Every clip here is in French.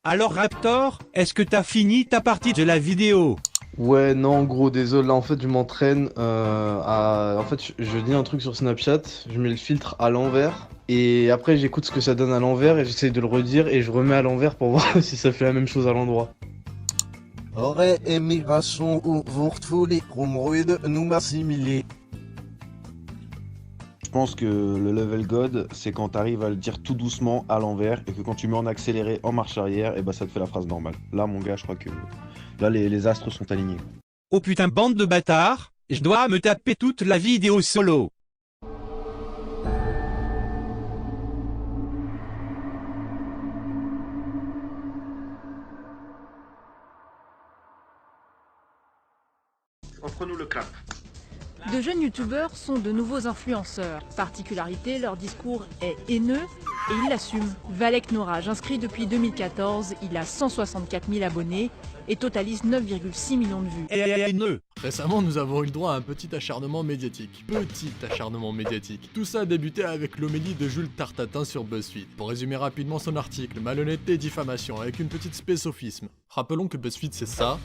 Alors Raptor, est-ce que t'as fini ta partie de la vidéo? Ouais, non, gros, désolé, là, en fait, je m'entraîne En fait, je dis un truc sur Snapchat, je mets le filtre à l'envers, et après, j'écoute ce que ça donne à l'envers, et j'essaye de le redire, et je remets à l'envers pour voir si ça fait la même chose à l'endroit. Eure Emigration Wurtfuli Rumruide nous assimiler. Je pense que le level God, c'est quand t'arrives à le dire tout doucement à l'envers et que quand tu mets en accéléré en marche arrière, et bah ça te fait la phrase normale. Là, mon gars, je crois que là, les astres sont alignés. Oh putain bande de bâtards, je dois me taper toute la vidéo solo. Offre-nous le clap. De jeunes youtubeurs sont de nouveaux influenceurs. Particularité, leur discours est haineux et ils l'assument. Valek Noraj, inscrit depuis 2014, il a 164 000 abonnés et totalise 9,6 millions de vues. Haineux. Récemment, nous avons eu le droit à un petit acharnement médiatique. Petit acharnement médiatique. Tout ça a débuté avec l'homélie de Jules Tartatin sur BuzzFeed. Pour résumer rapidement son article, malhonnêteté et diffamation, avec une petite spésophisme. Rappelons que BuzzFeed c'est ça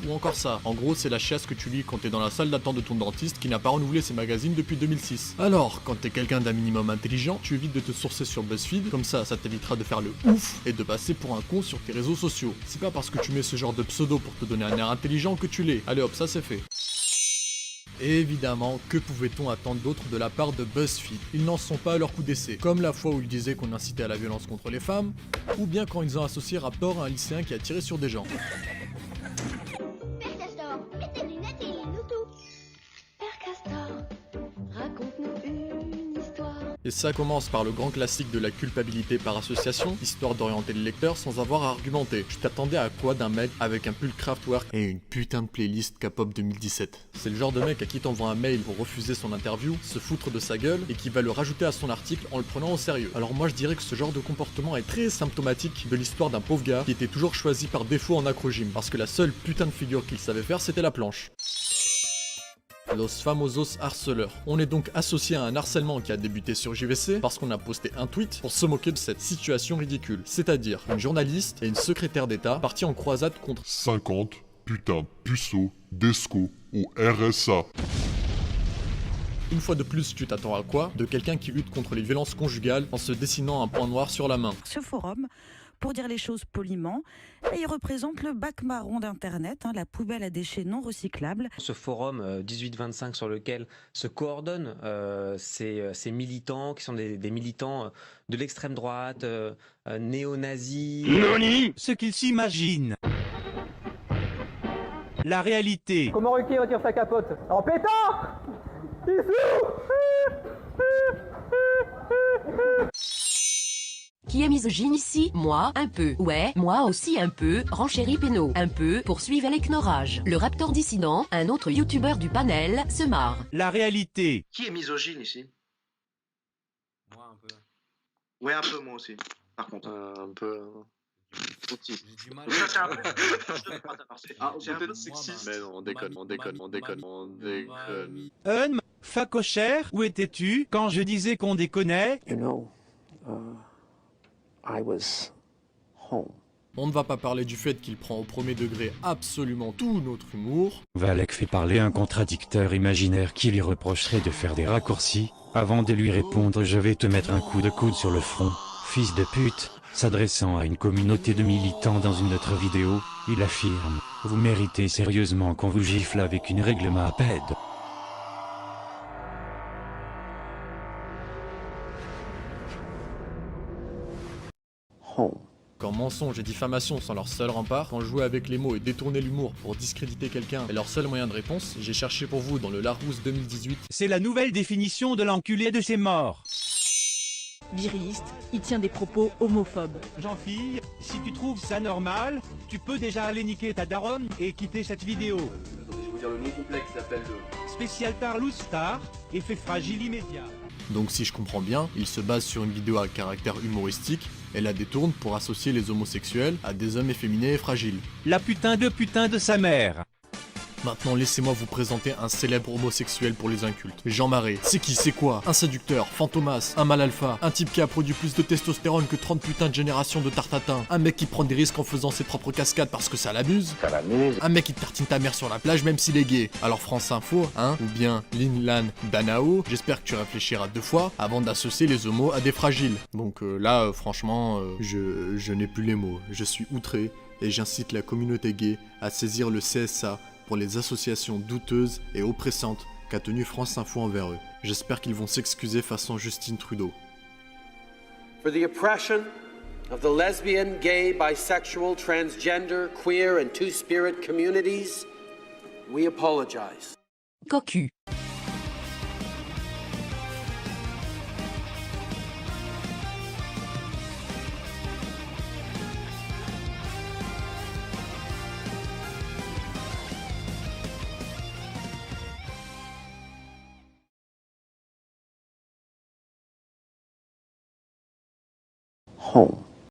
ou encore ça. En gros, c'est la chiasse que tu lis quand t'es dans la salle d'attente de ton dentiste qui n'a pas renouvelé ses magazines depuis 2006. Alors, quand t'es quelqu'un d'un minimum intelligent, tu évites de te sourcer sur BuzzFeed, comme ça t'évitera de faire le ouf et de passer pour un con sur tes réseaux sociaux. C'est pas parce que tu mets ce genre de pseudo pour te donner un air intelligent que tu l'es. Allez hop, ça c'est fait. Et évidemment, que pouvait-on attendre d'autre de la part de BuzzFeed? Ils n'en sont pas à leur coup d'essai, comme la fois où ils disaient qu'on incitait à la violence contre les femmes, ou bien quand ils ont associé Raptor à un lycéen qui a tiré sur des gens. Père Castor, mets tes lunettes et lis-nous tout. Père Castor, raconte-nous une histoire. Et ça commence par le grand classique de la culpabilité par association, histoire d'orienter le lecteur sans avoir à argumenter. Tu t'attendais à quoi d'un mec avec un pull Kraftwerk et une putain de playlist K-pop 2017? C'est le genre de mec à qui t'envoie un mail pour refuser son interview, se foutre de sa gueule et qui va le rajouter à son article en le prenant au sérieux. Alors moi je dirais que ce genre de comportement est très symptomatique de l'histoire d'un pauvre gars qui était toujours choisi par défaut en acrogym, parce que la seule putain de figure qu'il savait faire c'était la planche. Los famosos harceleurs. On est donc associé à un harcèlement qui a débuté sur JVC parce qu'on a posté un tweet pour se moquer de cette situation ridicule. C'est-à-dire une journaliste et une secrétaire d'État partis en croisade contre 50 putains puceaux d'ESCO au RSA. Une fois de plus, tu t'attends à quoi? De quelqu'un qui lutte contre les violences conjugales en se dessinant un point noir sur la main. Ce forum, pour dire les choses poliment, il représente le bac marron d'Internet, la poubelle à déchets non recyclables. Ce forum 1825 sur lequel se coordonnent ces militants qui sont des militants de l'extrême droite, néo-nazis. Ce qu'ils s'imaginent. La réalité. Comment Ruquier retire sa capote? En pétant! Qui est misogyne ici? Moi, un peu. Ouais, moi aussi un peu. Renchéri Pénaud, un peu. Poursuive Valek Noraj. Le Raptor dissident, un autre youtubeur du panel, se marre. La réalité. Qui est misogyne ici? Moi un peu. Ouais, un peu, moi aussi. Par contre. Un peu. J'ai du mal. Ah, peut-être sexiste. Mais non, on déconne. Facochère, où étais-tu quand je disais qu'on déconnait? You know, I was home. On ne va pas parler du fait qu'il prend au premier degré absolument tout notre humour. Valek fait parler un contradicteur imaginaire qui lui reprocherait de faire des raccourcis. Avant de lui répondre, je vais te mettre un coup de coude sur le front, fils de pute. S'adressant à une communauté de militants dans une autre vidéo, il affirme « Vous méritez sérieusement qu'on vous gifle avec une règle Maped ». Quand mensonge et diffamation sont leur seul rempart, quand jouer avec les mots et détourner l'humour pour discréditer quelqu'un est leur seul moyen de réponse, j'ai cherché pour vous dans le Larousse 2018. C'est la nouvelle définition de l'enculé de ses morts. Viriliste, il tient des propos homophobes. Jean-Fille, si tu trouves ça normal, tu peux déjà aller niquer ta daronne et quitter cette vidéo. Je vais vous dire le nom complet qui s'appelle le... Spécial Tarlous Star, effet fragile immédiat. Donc si je comprends bien, il se base sur une vidéo à caractère humoristique et la détourne pour associer les homosexuels à des hommes efféminés et fragiles. La putain de sa mère. Maintenant, laissez-moi vous présenter un célèbre homosexuel pour les incultes. Jean Marais. C'est qui, c'est quoi? Un séducteur, fantomas, un mâle alpha, un type qui a produit plus de testostérone que 30 putains de générations de tartatins, un mec qui prend des risques en faisant ses propres cascades parce que ça l'amuse, un mec qui te tartine ta mère sur la plage même s'il est gay. Alors France Info, hein, ou bien Lin Lan Banao, j'espère que tu réfléchiras 2 fois avant d'associer les homos à des fragiles. Donc là, franchement, je n'ai plus les mots. Je suis outré et j'incite la communauté gay à saisir le CSA pour les associations douteuses et oppressantes qu'a tenu France Info envers eux. J'espère qu'ils vont s'excuser façon Justine Trudeau. For the oppression of the lesbian, gay, bisexual, transgender, queer and two-spirit communities, we apologize. Cocu. Home.